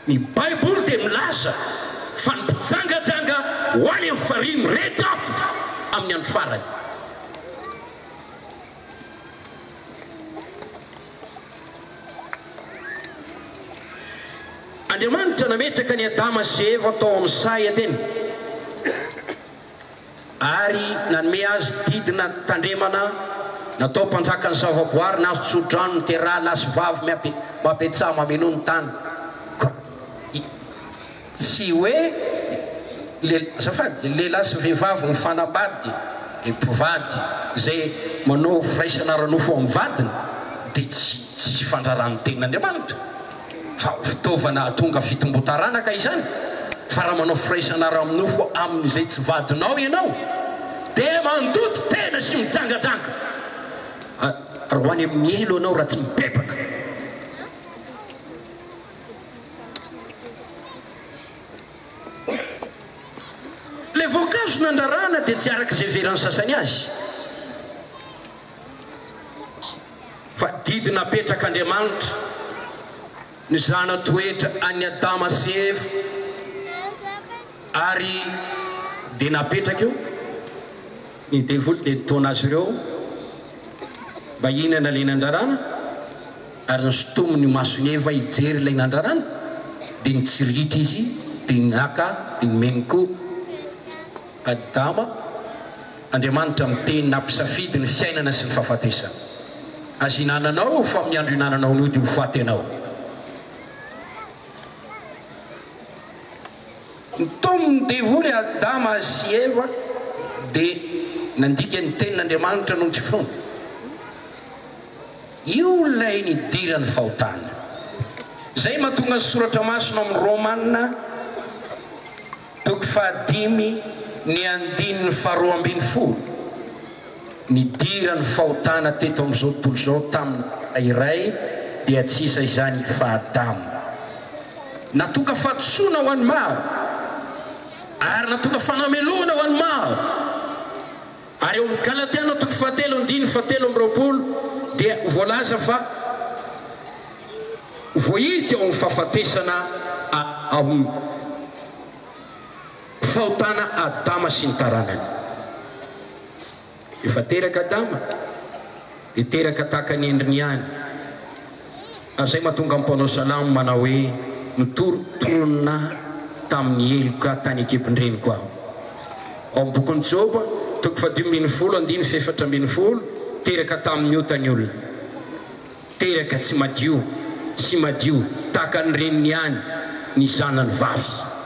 ny baiboly dia milaza fa ny mpijangajanga ho any amin'ny fariny retafo amin'ny andro farany. Andriamanitra nametraka ny Adama sy Eva tao amin'ny saya teny ary nanome azy didina tandremana natao mpanjaka ny zavaboary nazo tsodrano ny teraha lasy vavy mapetsaha mameno ny tany. Tsy hoe zafady lehilahy sy vehivavy ny fanambady ny mpivady zay manao firaisana ranofo amin'ny vadiny dia tsy fandrarany tenin'Andriamanitra fa fitaovana tonga fitombotaranaka izany. Fa raha manao firaisana ranofo amin'izay tsy vadinao ianao dia mandoto tena sy mijangajanga. Raha ho any amin'ny mielo anao raha tsy mipepaka. Le voankazo nandrarana dia tsy araka izay veran'ny sasany azy fa didy napetrak'Andriamanitra ny zana toetra any Adama sy Eva ary dia napetraka eo ny devoly dia taona azy ireo mba ihinana ilay nandrarana ary nysotomo ny masony Eva hijery ilay nandrarana dia nitsiritra izy dia naka dia nomeny koa Adama. Andriamanitra miteny nampisafidy ny fiainana sy ny fahafatesana. Azy hinananao fa amin'ny andro hinananao no dia ho faty anao. Nitaon'ny devoly Adama sy Eva dia nandika ny tenin'Andriamanitra noho tsy finoana. Io lay nidirany fahotana. Zay mahatonga ny soratra masina amin'ny Romanina toko 5 ny andininy 12 nidirany fahotana teto amin'izao tontolo izao tamin'ny iray dia tsisa izany fa Adama. Natonga fahatosoana ho an'ny maro ary natonga fanameloana ho an'ny maro. Ary eo amin'ny Galatiana toko 7:7-20 dia voalaza fa voahity ao amin'ny fahafatesana amin'ny fahotana Adama sy ny taranany. Efa teraka Adama dia teraka tahaka ny endriny ihany. Ary zay mahatonga ny mpanao salamo manao hoe nitorontorona tamin'ny eloka tany ekepin-dreniko aho. Ao amin'ny bokin'ny Joba toko 10:4-4 teraka tamin'ny otany olona teraka tsy madio tahaka ny reniny ihany ny zanany vavy.